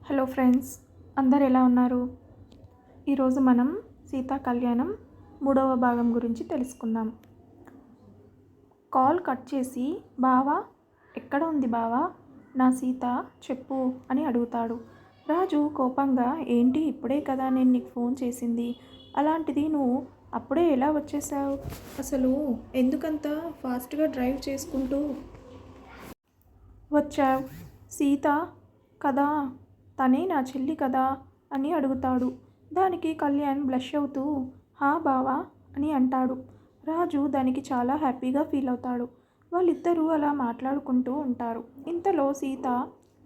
Hello friends, అందరు ఎలా ఉన్నారు? ఈరోజు మనం సీతా కళ్యాణం 3వ భాగం గురించి తెలుసుకుందాం. కాల్ కట్ చేసి, బావా ఎక్కడ ఉంది బావా, నా సీత చెప్పు అని అడుగుతాడు. రాజు కోపంగా, ఏంటి ఇప్పుడే కదా నేను నీకు ఫోన్ చేసింది, అలాంటిది నువ్వు అప్పుడే ఎలా వచ్చేసావు, అసలు ఎందుకంత ఫాస్ట్గా డ్రైవ్ చేసుకుంటూ వచ్చావు, సీత కదా, తనే నా చెల్లి కదా అని అడుగుతాడు. దానికి కళ్యాణ్ బ్లష్ అవుతూ హా బావా అని అంటాడు. రాజు దానికి చాలా హ్యాపీగా ఫీల్ అవుతాడు. వాళ్ళిద్దరూ అలా మాట్లాడుకుంటూ ఉంటారు. ఇంతలో సీత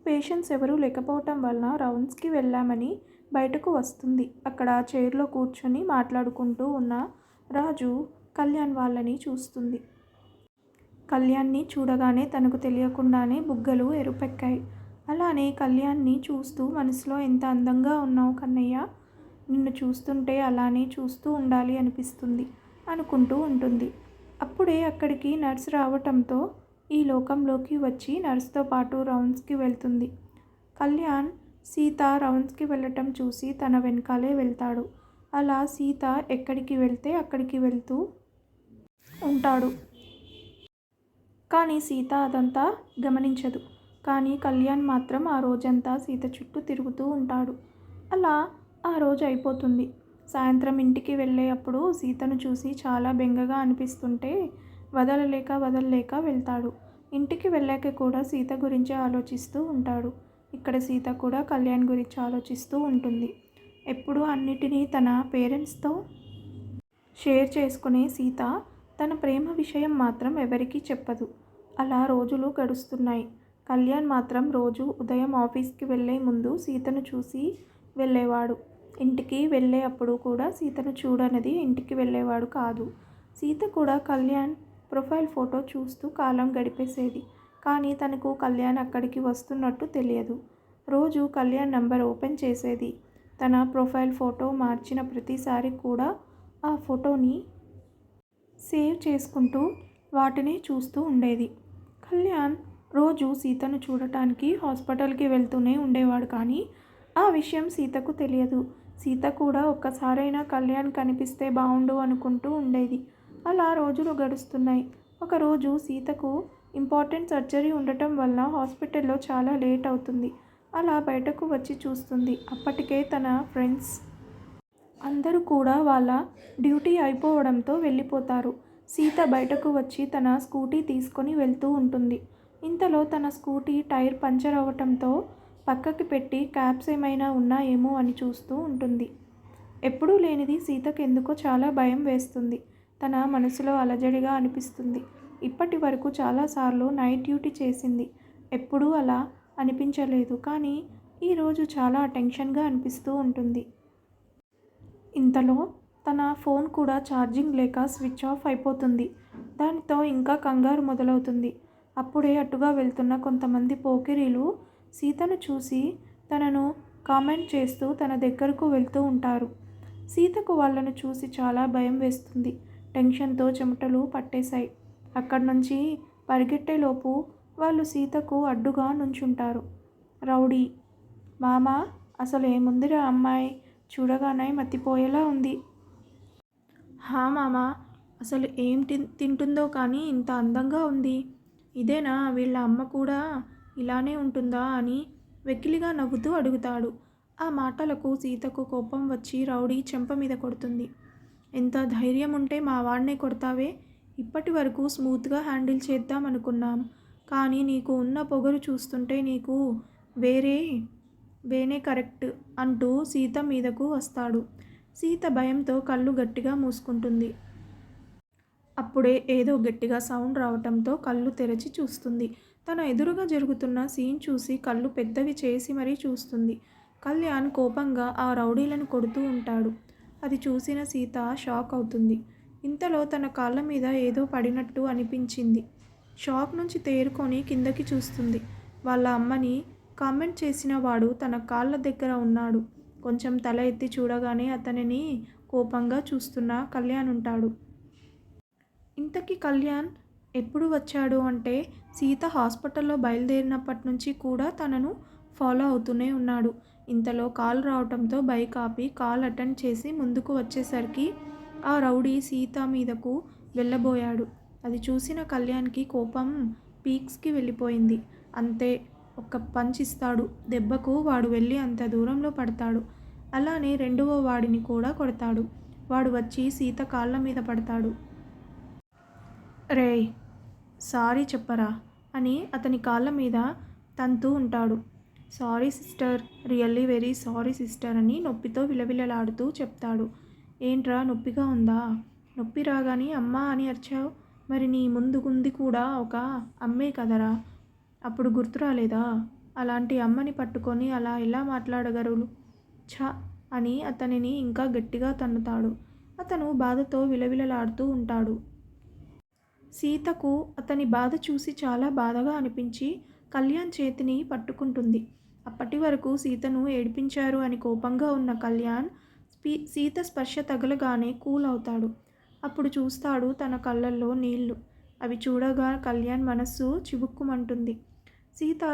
పేషెంట్స్ ఎవరూ లేకపోవటం వలన రౌండ్స్కి వెళ్ళామని బయటకు వస్తుంది. అక్కడ చైర్లో కూర్చొని మాట్లాడుకుంటూ ఉన్న రాజు కళ్యాణ్ వాళ్ళని చూస్తుంది. కళ్యాణ్ని చూడగానే తనకు తెలియకుండానే బుగ్గలు ఎరుపెక్కాయి. అలానే కళ్యాణ్ని చూస్తూ మనసులో ఎంత అందంగా ఉన్నావు కన్నయ్య, నిన్ను చూస్తుంటే అలానే చూస్తూ ఉండాలి అనిపిస్తుంది అనుకుంటూ ఉంటుంది. అప్పుడే అక్కడికి నర్స్ రావటంతో ఈ లోకంలోకి వచ్చి నర్స్తో పాటు రౌండ్స్కి వెళ్తుంది. కళ్యాణ్ సీత రౌండ్స్కి వెళ్ళటం చూసి తన వెనకాలే వెళ్తాడు. అలా సీత ఎక్కడికి వెళ్తే అక్కడికి వెళ్తూ ఉంటాడు. కానీ సీత అదంతా గమనించదు. కానీ కళ్యాణ్ మాత్రం ఆ రోజంతా సీత చుట్టూ తిరుగుతూ ఉంటాడు. అలా ఆ రోజు అయిపోతుంది. సాయంత్రం ఇంటికి వెళ్ళేటప్పుడు సీతను చూసి చాలా బెంగగా అనిపిస్తుంటే వదలలేక వెళ్తాడు. ఇంటికి వెళ్ళాక కూడా సీత గురించి ఆలోచిస్తూ ఉంటాడు. ఇక్కడ సీత కూడా కళ్యాణ్ గురించి ఆలోచిస్తూ ఉంటుంది. ఎప్పుడూ అన్నిటినీ తన పేరెంట్స్తో షేర్ చేసుకునే సీత తన ప్రేమ విషయం మాత్రం ఎవరికీ చెప్పదు. అలా రోజులు గడుస్తున్నాయి. కళ్యాణ్ మాత్రం రోజు ఉదయం ఆఫీస్కి వెళ్ళే ముందు సీతను చూసి వెళ్ళేవాడు. ఇంటికి వెళ్ళే అప్పుడు కూడా సీతను చూడనది ఇంటికి వెళ్ళేవాడు కాదు. సీత కూడా కళ్యాణ్ ప్రొఫైల్ ఫోటో చూస్తూ కాలం గడిపేసేది. కానీ తనకు కళ్యాణ్ అక్కడికి వస్తున్నట్టు తెలియదు. రోజు కళ్యాణ్ నంబర్ ఓపెన్ చేసేది. తన ప్రొఫైల్ ఫోటో మార్చిన ప్రతిసారి కూడా ఆ ఫోటోని సేవ్ చేసుకుంటూ వాటిని చూస్తూ ఉండేది. కళ్యాణ్ రోజు సీతను చూడటానికి హాస్పిటల్కి వెళ్తూనే ఉండేవాడు. కానీ ఆ విషయం సీతకు తెలియదు. సీత కూడా ఒక్కసారైనా కళ్యాణ్ కనిపిస్తే బాగుండు అనుకుంటూ ఉండేది. అలా రోజులు గడుస్తున్నాయి. ఒకరోజు సీతకు ఇంపార్టెంట్ సర్జరీ ఉండటం వల్ల హాస్పిటల్లో చాలా లేట్ అవుతుంది. అలా బయటకు వచ్చి చూస్తుంది. అప్పటికే తన ఫ్రెండ్స్ అందరూ కూడా వాళ్ళ డ్యూటీ అయిపోవడంతో వెళ్ళిపోతారు. సీత బయటకు వచ్చి తన స్కూటీ తీసుకొని వెళ్తూ ఉంటుంది. ఇంతలో తన స్కూటీ టైర్ పంచర్ అవ్వటంతో పక్కకి పెట్టి క్యాప్స్ ఏమైనా ఉన్నాయేమో అని చూస్తూ ఉంటుంది. ఎప్పుడూ లేనిది సీతకు ఎందుకో చాలా భయం వేస్తుంది. తన మనసులో అలజడిగా అనిపిస్తుంది. ఇప్పటి వరకు చాలాసార్లు నైట్ డ్యూటీ చేసింది. ఎప్పుడూ అలా అనిపించలేదు. కానీ ఈరోజు చాలా టెన్షన్గా అనిపిస్తూ ఉంటుంది. ఇంతలో తన ఫోన్ కూడా ఛార్జింగ్ లేక స్విచ్ ఆఫ్ అయిపోతుంది. దానితో ఇంకా కంగారు మొదలవుతుంది. అప్పుడే అటుగా వెళ్తున్న కొంతమంది పోకిరీలు సీతను చూసి తనను కామెంట్ చేస్తూ తన దగ్గరకు వెళ్తూ ఉంటారు. సీతకు వాళ్ళను చూసి చాలా భయం వేస్తుంది. టెన్షన్తో చెమటలు పట్టేశాయి. అక్కడి నుంచి పరిగెట్టేలోపు వాళ్ళు సీతకు అడ్డుగా నుంచుంటారు. రౌడీ మామ, అసలు ఏముందిరా అమ్మాయి, చూడగానే మతిపోయేలా ఉంది. హా మామ, అసలు ఏం తింటుందో కానీ ఇంత అందంగా ఉంది. ఇదేనా వీళ్ళ అమ్మ కూడా ఇలానే ఉంటుందా అని వెకిలిగా నవ్వుతూ అడుగుతాడు. ఆ మాటలకు సీతకు కోపం వచ్చి రౌడీ చెంప మీద కొడుతుంది. ఎంత ధైర్యం ఉంటే మా వాడినే కొడతావే, ఇప్పటి వరకు స్మూత్గా హ్యాండిల్ చేద్దాం అనుకున్నాం. కానీ నీకు ఉన్న పొగరు చూస్తుంటే నీకు వేనే కరెక్ట్ అంటూ సీత మీదకు వస్తాడు. సీత భయంతో కళ్ళు గట్టిగా మూసుకుంటుంది. అప్పుడే ఏదో గట్టిగా సౌండ్ రావటంతో కళ్ళు తెరచి చూస్తుంది. తన ఎదురుగా జరుగుతున్న సీన్ చూసి కళ్ళు పెద్దవి చేసి మరీ చూస్తుంది. కళ్యాణ్ కోపంగా ఆ రౌడీలను కొడుతూ ఉంటాడు. అది చూసిన సీత షాక్ అవుతుంది. ఇంతలో తన కాళ్ళ మీద ఏదో పడినట్టు అనిపించింది. షాక్ నుంచి తేరుకొని కిందకి చూస్తుంది. వాళ్ళ అమ్మని కామెంట్ చేసిన వాడు తన కాళ్ళ దగ్గర ఉన్నాడు. కొంచెం తల ఎత్తి చూడగానే అతనిని కోపంగా చూస్తున్న కళ్యాణ్ ఉంటాడు. ఇంతకీ కళ్యాణ్ ఎప్పుడు వచ్చాడు అంటే సీత హాస్పిటల్లో బయలుదేరినప్పటి నుంచి కూడా తనను ఫాలో అవుతూనే ఉన్నాడు. ఇంతలో కాల్ రావటంతో బైక్ ఆపి కాల్ అటెండ్ చేసి ముందుకు వచ్చేసరికి ఆ రౌడీ సీత మీదకు వెళ్ళబోయాడు. అది చూసిన కళ్యాణ్కి కోపం పీక్స్కి వెళ్ళిపోయింది. అంతే, ఒక్క పంచ్ ఇస్తాడు. దెబ్బకు వాడు వెళ్ళి అంత దూరంలో పడతాడు. అలానే రెండవ వాడిని కూడా కొడతాడు. వాడు వచ్చి సీత కాళ్ళ మీద పడతాడు. రేయ్, సారీ చెప్పరా అని అతని కాళ్ళ మీద తంతూ ఉంటాడు. Sorry sister, really very sorry sister అని నొప్పితో విలవిలలాడుతూ చెప్తాడు. ఏంట్రా, నొప్పిగా ఉందా? నొప్పి రాగానే అమ్మా అని అరిచావు. మరి నీ ముందుగుంది కూడా ఒక అమ్మే కదరా, అప్పుడు గుర్తు రాలేదా? అలాంటి అమ్మని పట్టుకొని అలా ఎలా మాట్లాడగలరు? ఛ అని అతనిని ఇంకా గట్టిగా తన్నుతాడు. అతను బాధతో విలవిలలాడుతూ ఉంటాడు. సీతకు అతని బాధ చూసి చాలా బాధగా అనిపించి కళ్యాణ్ చేతిని పట్టుకుంటుంది. అప్పటి వరకు సీతను ఏడిపించారు అని కోపంగా ఉన్న కళ్యాణ్ సీత స్పర్శ తగలగానే కూల్ అవుతాడు. అప్పుడు చూస్తాడు తన కళ్ళల్లో నీళ్లు. అవి చూడగా కళ్యాణ్ మనస్సు చివుక్కుమంటుంది. సీత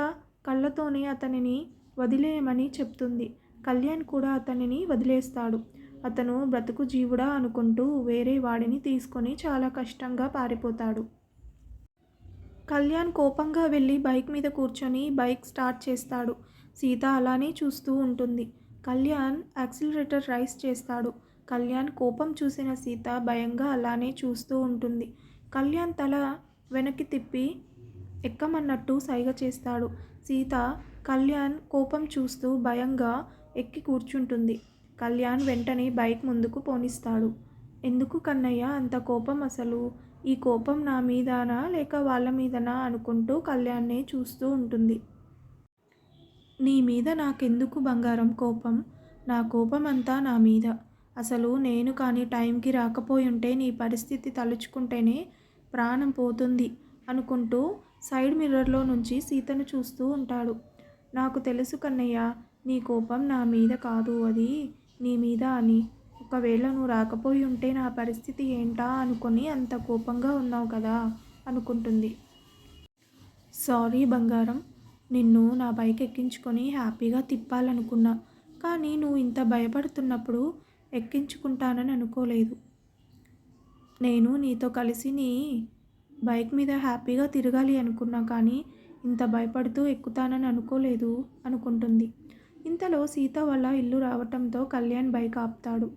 కళ్ళతోనే అతనిని వదిలేయమని చెప్తుంది. కళ్యాణ్ కూడా అతనిని వదిలేస్తాడు. అతను బ్రతుకు జీవుడా అనుకుంటూ వేరే వాడిని తీసుకొని చాలా కష్టంగా పారిపోతాడు. కళ్యాణ్ కోపంగా వెళ్ళి బైక్ మీద కూర్చొని బైక్ స్టార్ట్ చేస్తాడు. సీత అలానే చూస్తూ ఉంటుంది. కళ్యాణ్ యాక్సిలరేటర్ రైస్ చేస్తాడు. కళ్యాణ్ కోపం చూసిన సీత భయంగా అలానే చూస్తూ ఉంటుంది. కళ్యాణ్ తల వెనక్కి తిప్పి ఎక్కమన్నట్టు సైగ చేస్తాడు. సీత కళ్యాణ్ కోపం చూస్తూ భయంగా ఎక్కి కూర్చుంటుంది. కళ్యాణ్ వెంటనే బైక్ ముందుకు పోనిస్తాడు. ఎందుకు కన్నయ్య అంత కోపం అసలు? ఈ కోపం నా మీదనా లేక వాళ్ళ మీదనా అనుకుంటూ కళ్యాణ్నే చూస్తూ ఉంటుంది. నీ మీద నాకెందుకు బంగారం కోపం? నా కోపం అంతా నా మీద. అసలు నేను కానీ టైంకి రాకపోయుంటే నీ పరిస్థితి తలుచుకుంటేనే ప్రాణం పోతుంది అనుకుంటూ సైడ్ మిర్రర్లో నుంచి సీతను చూస్తూ ఉంటాడు. నాకు తెలుసు కన్నయ్య, నీ కోపం నా మీద కాదు, అది నీ మీద అని. ఒకవేళ నువ్వు రాకపోయి ఉంటే నా పరిస్థితి ఏంటా అనుకొని అంత కోపంగా ఉన్నావు కదా అనుకుంటుంది. సారీ బంగారం, నిన్ను నా బైక్ ఎక్కించుకొని హ్యాపీగా తిప్పాలనుకున్నా. కానీ నువ్వు ఇంత భయపడుతున్నప్పుడు ఎక్కించుకుంటానని అనుకోలేదు. నేను నీతో కలిసి నీ బైక్ మీద హ్యాపీగా తిరగాలి అనుకున్నా, కానీ ఇంత భయపడుతూ ఎక్కుతానని అనుకోలేదు అనుకుంటుంది. ఇంతలో సీత వాళ్ళ ఇల్లు రావటంతో కళ్యాణ్ బైక్ ఆపుతాడు.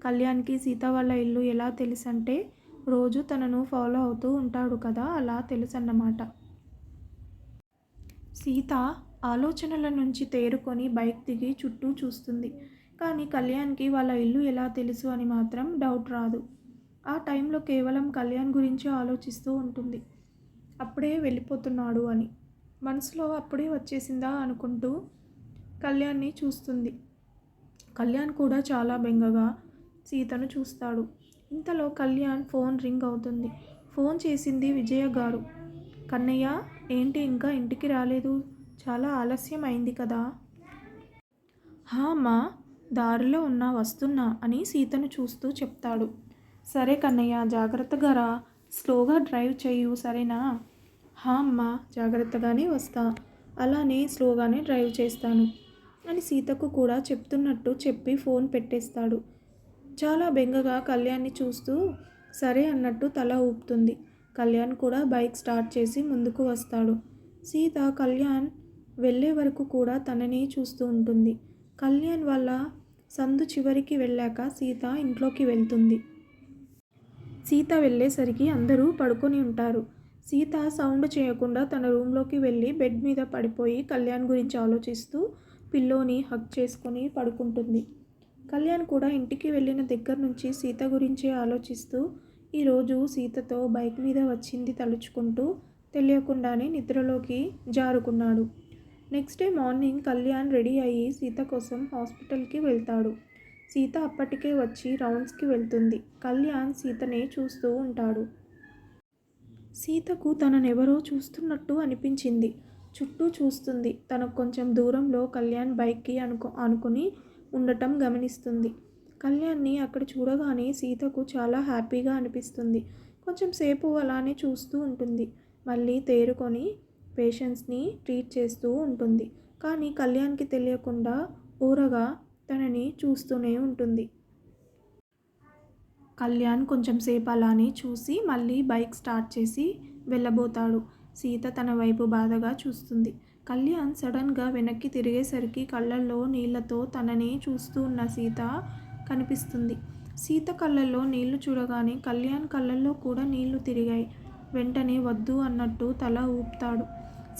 కళ్యాణ్కి సీత వాళ్ళ ఇల్లు ఎలా తెలుసంటే రోజు తనను ఫాలో అవుతూ ఉంటాడు కదా, అలా తెలుసన్నమాట. సీత ఆలోచనల నుంచి తేరుకొని బైక్ దిగి చుట్టూ చూస్తుంది. కానీ కళ్యాణ్కి వాళ్ళ ఇల్లు ఎలా తెలుసు అని మాత్రం డౌట్ రాదు. ఆ టైంలో కేవలం కళ్యాణ్ గురించి ఆలోచిస్తూ ఉంటుంది. అప్పుడే వెళ్ళిపోతున్నాడు అని మనసులో అప్పుడే వచ్చేసిందా అనుకుంటూ కళ్యాణ్ని చూస్తుంది. కళ్యాణ్ కూడా చాలా బెంగగా సీతను చూస్తాడు. ఇంతలో కళ్యాణ్ ఫోన్ రింగ్ అవుతుంది. ఫోన్ చేసింది విజయ గారు. కన్నయ్య, ఏంటి ఇంకా ఇంటికి రాలేదు? చాలా ఆలస్యం అయింది కదా. హా అమ్మా, దారిలో ఉన్నా, వస్తున్నా అని సీతను చూస్తూ చెప్తాడు. సరే కన్నయ్య, జాగ్రత్తగా రా, స్లోగా డ్రైవ్ చేయు, సరేనా? హా అమ్మా, జాగ్రత్తగానే వస్తా, అలానే స్లోగానే డ్రైవ్ చేస్తాను అని సీతకు కూడా చెప్తున్నట్టు చెప్పి ఫోన్ పెట్టేస్తాడు. చాలా బెంగగా కళ్యాణ్ని చూస్తూ సరే అన్నట్టు తల ఊపుతుంది. కళ్యాణ్ కూడా బైక్ స్టార్ట్ చేసి ముందుకు వస్తాడు. సీత కళ్యాణ్ వెళ్ళే వరకు కూడా తననే చూస్తూ ఉంటుంది. కళ్యాణ్ వాళ్ళ సందు చివరికి వెళ్ళాక సీత ఇంట్లోకి వెళ్తుంది. సీత వెళ్ళేసరికి అందరూ పడుకొని ఉంటారు. సీత సౌండ్ చేయకుండా తన రూమ్లోకి వెళ్ళి బెడ్ మీద పడిపోయి కళ్యాణ్ గురించి ఆలోచిస్తూ పిల్లోని హగ్ చేసుకొని పడుకుంటుంది. కళ్యాణ్ కూడా ఇంటికి వెళ్ళిన దగ్గర నుంచి సీత గురించే ఆలోచిస్తూ ఈరోజు సీతతో బైక్ మీద వచ్చింది తలుచుకుంటూ తెలియకుండానే నిద్రలోకి జారుకున్నాడు. Next day morning Kalyan ready అయ్యి సీత కోసం హాస్పిటల్కి వెళ్తాడు. సీత అప్పటికే వచ్చి రౌండ్స్కి వెళ్తుంది. కళ్యాణ్ సీతనే చూస్తూ ఉంటాడు. సీతకు తననెవరో చూస్తున్నట్టు అనిపించింది. చుట్టూ చూస్తుంది. తనకు కొంచెం దూరంలో కళ్యాణ్ బైక్కి అనుకుని ఉండటం గమనిస్తుంది. కళ్యాణ్ని అక్కడ చూడగానే సీతకు చాలా హ్యాపీగా అనిపిస్తుంది. కొంచెం సేపు అలానే చూస్తూ ఉంటుంది. మళ్ళీ తేరుకొని పేషెంట్స్ని ట్రీట్ చేస్తూ ఉంటుంది. కానీ కళ్యాణ్కి తెలియకుండా ఓరగా తనని చూస్తూనే ఉంటుంది. కళ్యాణ్ కొంచెం సేపు అలానే చూసి మళ్ళీ బైక్ స్టార్ట్ చేసి వెళ్ళబోతాడు. సీత తన వైపు బాధగా చూస్తుంది. కళ్యాణ్ సడన్గా వెనక్కి తిరిగేసరికి కళ్ళల్లో నీళ్లతో తననే చూస్తూ ఉన్న సీత కనిపిస్తుంది. సీత కళ్ళల్లో నీళ్లు చూడగానే కళ్యాణ్ కళ్ళల్లో కూడా నీళ్లు తిరిగాయి. వెంటనే వద్దు అన్నట్టు తల ఊపుతాడు.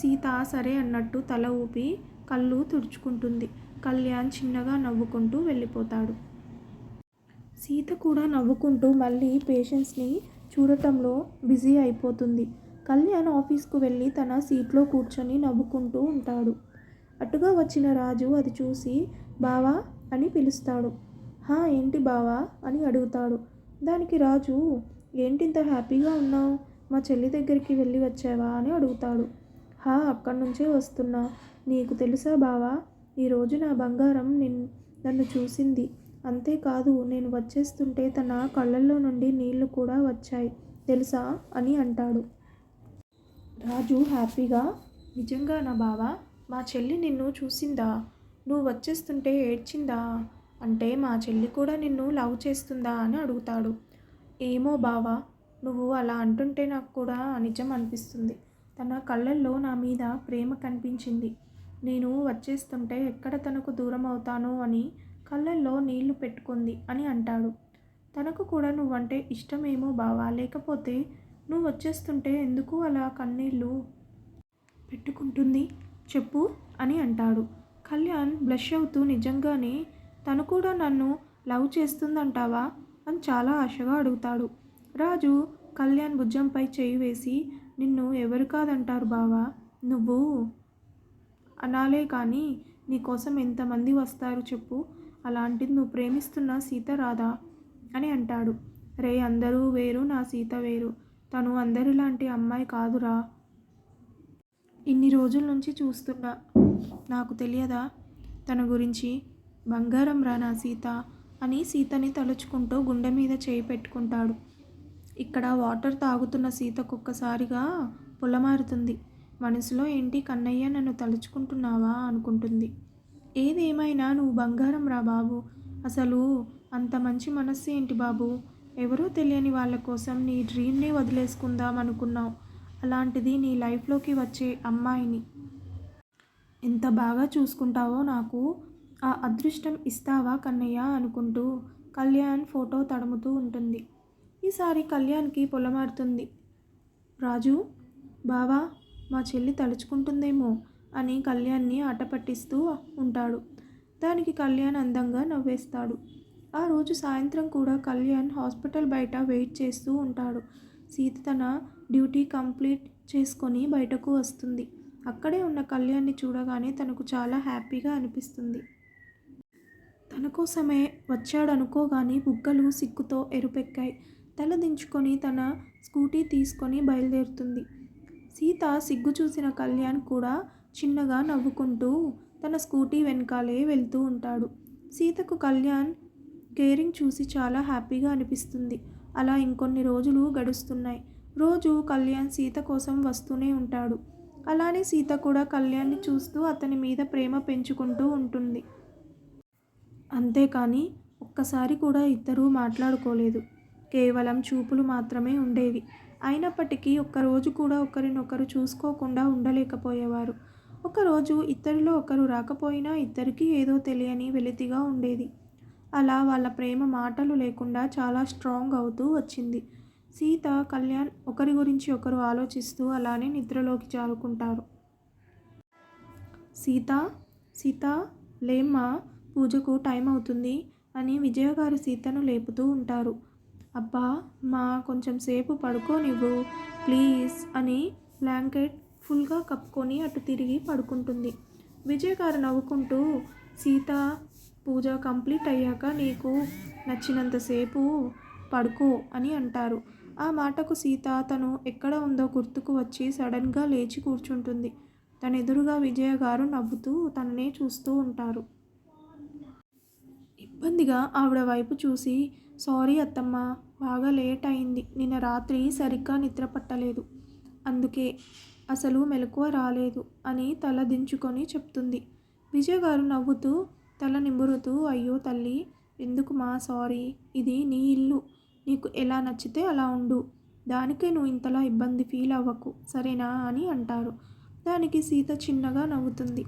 సీత సరే అన్నట్టు తల ఊపి కళ్ళు తుడుచుకుంటుంది. కళ్యాణ్ చిన్నగా నవ్వుకుంటూ వెళ్ళిపోతాడు. సీత కూడా నవ్వుకుంటూ మళ్ళీ పేషెంట్స్ని చూడటంలో బిజీ అయిపోతుంది. కళ్యాణ్ ఆఫీస్కు వెళ్ళి తన సీట్లో కూర్చొని నవ్వుకుంటూ ఉంటాడు. అటుగా వచ్చిన రాజు అది చూసి బావా అని పిలుస్తాడు. హా ఏంటి బావా అని అడుగుతాడు. దానికి రాజు ఏంటింత హ్యాపీగా ఉన్నావు, మా చెల్లి దగ్గరికి వెళ్ళి వచ్చావా అని అడుగుతాడు. హా అక్కడి నుంచే వస్తున్నా. నీకు తెలుసా బావా, ఈరోజు నా బంగారం నన్ను చూసింది. అంతేకాదు నేను వచ్చేస్తుంటే తన కళ్ళల్లో నుండి నీళ్లు కూడా వచ్చాయి తెలుసా అని అంటాడు. రాజు హ్యాపీగా నిజంగానా బావా, మా చెల్లి నిన్ను చూసిందా, నువ్వు వచ్చేస్తుంటే ఏడ్చిందా, అంటే మా చెల్లి కూడా నిన్ను లవ్ చేస్తుందా అని అడుగుతాడు. ఏమో బావా, నువ్వు అలా అంటుంటే నాకు కూడా నిజం అనిపిస్తుంది. తన కళ్ళల్లో నా మీద ప్రేమ కనిపించింది. నేను వచ్చేస్తుంటే ఎక్కడ తనకు దూరం అవుతానో అని కళ్ళల్లో నీళ్లు పెట్టుకుంది అని అంటాడు. తనకు కూడా నువ్వంటే ఇష్టమేమో బావా, లేకపోతే నువ్వు వచ్చేస్తుంటే ఎందుకు అలా కన్నీళ్ళు పెట్టుకుంటుంది చెప్పు అని అంటాడు. కళ్యాణ్ బ్లష్ అవుతూ నిజంగానే తను కూడా నన్ను లవ్ చేస్తుందంటావా అని చాలా ఆశగా అడుగుతాడు. రాజు కళ్యాణ్ భుజంపై చేయి వేసి నిన్ను ఎవరు కాదంటారు బావా, నువ్వు అనాలే కానీ నీకోసం ఎంతమంది వస్తారు చెప్పు, అలాంటిది నువ్వు ప్రేమిస్తున్న సీత రాదా అని అంటాడు. రే అందరూ వేరు, నా సీత వేరు, తను అందరిలాంటి అమ్మాయి కాదురా, ఇన్ని రోజుల నుంచి చూస్తున్నా, నాకు తెలియదా తన గురించి, బంగారం రా నా సీత అని సీతని తలుచుకుంటూ గుండె మీద చేయి పెట్టుకుంటాడు. ఇక్కడ వాటర్ తాగుతున్న సీతకు ఒక్కసారిగా పొలమారుతుంది. మనసులో ఏంటి కన్నయ్య నన్ను తలుచుకుంటున్నావా అనుకుంటుంది. ఏదేమైనా నువ్వు బంగారం రా బాబు, అసలు అంత మంచి మనస్సు ఏంటి బాబు, ఎవరో తెలియని వాళ్ళ కోసం నీ డ్రీమ్ని వదిలేసుకుందాం అనుకున్నావు, అలాంటిది నీ లైఫ్లోకి వచ్చే అమ్మాయిని ఎంత బాగా చూసుకుంటావో, నాకు ఆ అదృష్టం ఇస్తావా కన్నయ్య అనుకుంటూ కళ్యాణ్ ఫోటో తడుముతూ ఉంటుంది. ఈసారి కళ్యాణ్కి పొలమారుతుంది. రాజు బావా, మా చెల్లి తలుచుకుంటుందేమో అని కళ్యాణ్ని ఆట పట్టిస్తూ ఉంటాడు. దానికి కళ్యాణ్ అందంగా నవ్వేస్తాడు. ఆ రోజు సాయంత్రం కూడా కళ్యాణ్ హాస్పిటల్ బయట వెయిట్ చేస్తూ ఉంటాడు. సీత తన డ్యూటీ కంప్లీట్ చేసుకొని బయటకు వస్తుంది. అక్కడే ఉన్న కళ్యాణ్ని చూడగానే తనకు చాలా హ్యాపీగా అనిపిస్తుంది. తన కోసమే వచ్చాడనుకోగానే బుగ్గలు సిగ్గుతో ఎరుపెక్కాయి. తల దించుకొని తన స్కూటీ తీసుకొని బయలుదేరుతుంది. సీత సిగ్గు చూసిన కళ్యాణ్ కూడా చిన్నగా నవ్వుకుంటూ తన స్కూటీ వెనకాలే వెళ్తూ ఉంటాడు. సీతకు కళ్యాణ్ కేరింగ్ చూసి చాలా హ్యాపీగా అనిపిస్తుంది. అలా ఇంకొన్ని రోజులు గడుస్తున్నాయి. రోజు కళ్యాణ్ సీత కోసం వస్తూనే ఉంటాడు. అలానే సీత కూడా కళ్యాణ్ని చూస్తూ అతని మీద ప్రేమ పెంచుకుంటూ ఉంటుంది. అంతేకాని ఒక్కసారి కూడా ఇద్దరూ మాట్లాడుకోలేదు. కేవలం చూపులు మాత్రమే ఉండేవి. అయినప్పటికీ ఒక్కరోజు కూడా ఒకరినొకరు చూసుకోకుండా ఉండలేకపోయేవారు. ఒకరోజు ఇద్దరిలో ఒకరు రాకపోయినా ఇద్దరికీ ఏదో తెలియని వెలితిగా ఉండేది. అలా వాళ్ళ ప్రేమ మాటలు లేకుండా చాలా స్ట్రాంగ్ అవుతూ వచ్చింది. సీత కళ్యాణ్ ఒకరి గురించి ఒకరు ఆలోచిస్తూ అలానే నిద్రలోకి జారుకుంటారు. సీత సీత లేమ్మా, పూజకు టైం అవుతుంది అని విజయగారు సీతను లేపుతూ ఉంటారు. అబ్బా మా కొంచెం సేపు పడుకోనివ్వు ప్లీజ్ అని బ్లాంకెట్ ఫుల్గా కప్పుకొని అటు తిరిగి పడుకుంటుంది. విజయ్ గారు నవ్వుకుంటూ సీత పూజ కంప్లీట్ అయ్యాక నీకు నచ్చినంతసేపు పడుకో అని అంటారు. ఆ మాటకు సీత తను ఎక్కడ ఉందో గుర్తుకు వచ్చి సడన్గా లేచి కూర్చుంటుంది. తన ఎదురుగా విజయ గారు నవ్వుతూ తననే చూస్తూ ఉంటారు. ఇబ్బందిగా ఆవిడ వైపు చూసి సారీ అత్తమ్మ, బాగా లేట్ అయింది, నిన్న రాత్రి సరిగ్గా నిద్ర పట్టలేదు, అందుకే అసలు మెలకువ రాలేదు అని తల దించుకొని చెప్తుంది. విజయ్ గారు నవ్వుతూ తల నిమురుతూ, అయ్యో తల్లి, ఎందుకు మా సారీ, ఇది నీ ఇల్లు, నీకు ఎలా నచ్చితే అలా ఉండు, దానికే నువ్వు ఇంతలా ఇబ్బంది ఫీల్ అవ్వకు సరేనా అని అంటారు. దానికి సీత చిన్నగా నవ్వుతుంది.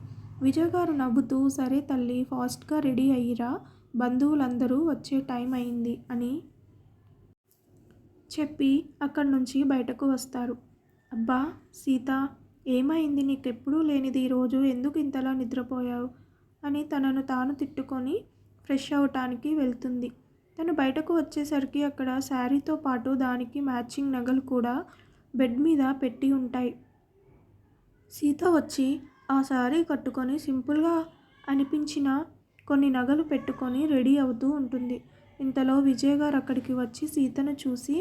విజయ్ గారు నవ్వుతూ, సరే తల్లి, ఫాస్ట్గా రెడీ అయ్యిరా, బంధువులందరూ వచ్చే టైం అయింది అని చెప్పి అక్కడి నుంచి బయటకు వస్తారు. అబ్బా సీత, ఏమైంది, నీకెప్పుడూ లేనిది ఈరోజు ఎందుకు ఇంతలా నిద్రపోయావు అని తనను తాను తిట్టుకొని ఫ్రెష్ అవటానికి వెళ్తుంది. తను బయటకు వచ్చేసరికి అక్కడ శారీతో పాటు దానికి మ్యాచింగ్ నగలు కూడా బెడ్ మీద పెట్టి ఉంటాయి. సీత వచ్చి ఆ శారీ కట్టుకొని సింపుల్గా అనిపించిన కొన్ని నగలు పెట్టుకొని రెడీ అవుతూ ఉంటుంది. ఇంతలో విజయ్ గారు అక్కడికి వచ్చి సీతను చూసి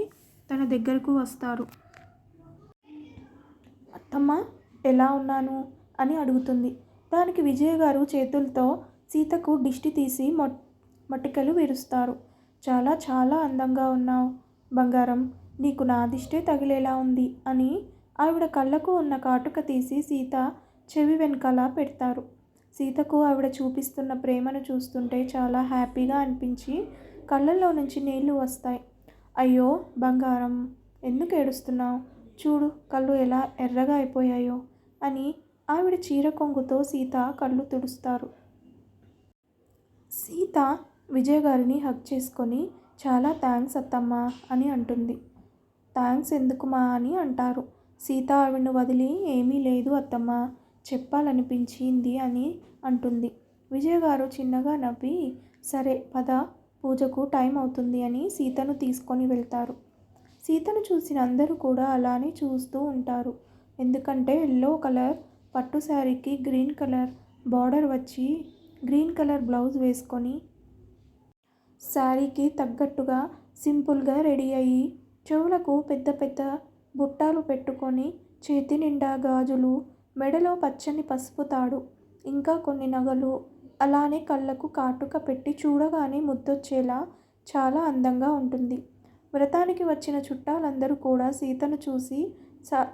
తన దగ్గరకు వస్తారు. అత్తమ్మ, ఎలా ఉన్నాను అని అడుగుతుంది. దానికి విజయ్ గారు చేతులతో సీతకు దిష్టి తీసి మొటికలు విరుస్తారు. చాలా చాలా అందంగా ఉన్నావు బంగారం, నీకు నా దిష్టే తగిలేలా ఉంది అని ఆవిడ కళ్ళకు ఉన్న కాటుక తీసి సీత చెవి వెనకాల పెడతారు. సీతకు ఆవిడ చూపిస్తున్న ప్రేమను చూస్తుంటే చాలా హ్యాపీగా అనిపించి కళ్ళల్లో నుంచి నీళ్లు వస్తాయి. అయ్యో బంగారం, ఎందుకు ఏడుస్తున్నావు, చూడు కళ్ళు ఎలా ఎర్రగా అయిపోయాయో అని ఆవిడ చీర కొంగుతో సీత కళ్ళు తుడుస్తారు. సీత విజయ్ గారిని హగ్ చేసుకొని, చాలా థ్యాంక్స్ అత్తమ్మ అని అంటుంది. థ్యాంక్స్ ఎందుకుమా అని అంటారు. సీత ఆవిడను వదిలి, ఏమీ లేదు అత్తమ్మ, చెప్పాలనిపించింది అని అంటుంది. విజయ్ గారు చిన్నగా నవ్వి, సరే పద, పూజకు టైం అవుతుంది అని సీతను తీసుకొని వెళ్తారు. సీతను చూసిన అందరూ కూడా అలానే చూస్తూ ఉంటారు. ఎందుకంటే ఎల్లో కలర్ పట్టు శారీకి గ్రీన్ కలర్ బార్డర్ వచ్చి గ్రీన్ కలర్ బ్లౌజ్ వేసుకొని శారీకి తగ్గట్టుగా సింపుల్గా రెడీ అయ్యి చెవులకు పెద్ద పెద్ద బుట్టాలు పెట్టుకొని చేతి నిండా గాజులు, మెడలో పచ్చని పసుపు తాడు, ఇంకా కొన్ని నగలు, అలానే కళ్ళకు కాటుక పెట్టి చూడగానే ముద్దొచ్చేలా చాలా అందంగా ఉంటుంది. వ్రతానికి వచ్చిన చుట్టాలందరూ కూడా సీతను చూసి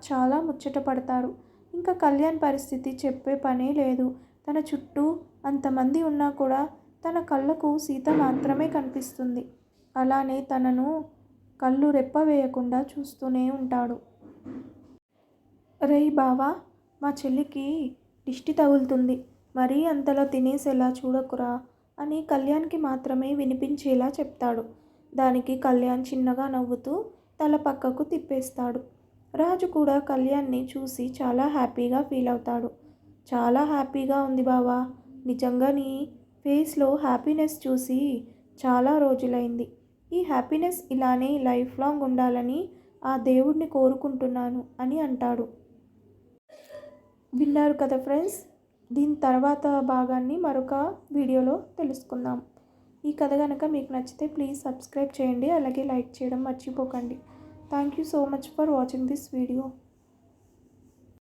చాలా ముచ్చట పడతారు. ఇంకా కళ్యాణ్ పరిస్థితి చెప్పే పనే లేదు. తన చుట్టూ అంతమంది ఉన్నా కూడా తన కళ్ళకు సీత మాత్రమే కనిపిస్తుంది. అలానే తనను కళ్ళు రెప్ప వేయకుండా చూస్తూనే ఉంటాడు. రేయ్ బావా, మా చెల్లికి దిష్టి తగులుతుంది, మరీ అంతలా తినేసేలా చూడకురా అని కళ్యాణ్కి మాత్రమే వినిపించేలా చెప్తాడు. దానికి కళ్యాణ్ చిన్నగా నవ్వుతూ తల పక్కకు తిప్పేస్తాడు. రాజు కూడా కళ్యాణ్ని చూసి చాలా హ్యాపీగా ఫీల్ అవుతాడు. చాలా హ్యాపీగా ఉంది బావా, నిజంగా నీ ఫేస్లో హ్యాపీనెస్ చూసి చాలా రోజులైంది. ఈ హ్యాపీనెస్ ఇలానే లైఫ్ లాంగ్ ఉండాలని ఆ దేవుడిని కోరుకుంటున్నాను అని అంటాడు. విన్నారు కదా ఫ్రెండ్స్, దీని తర్వాత భాగాన్ని మరొక వీడియోలో తెలుసుకుందాం. ఈ కథ కనుక మీకు నచ్చితే ప్లీజ్ సబ్స్క్రైబ్ చేయండి, అలాగే లైక్ చేయడం మర్చిపోకండి. Thank you so much for watching this video.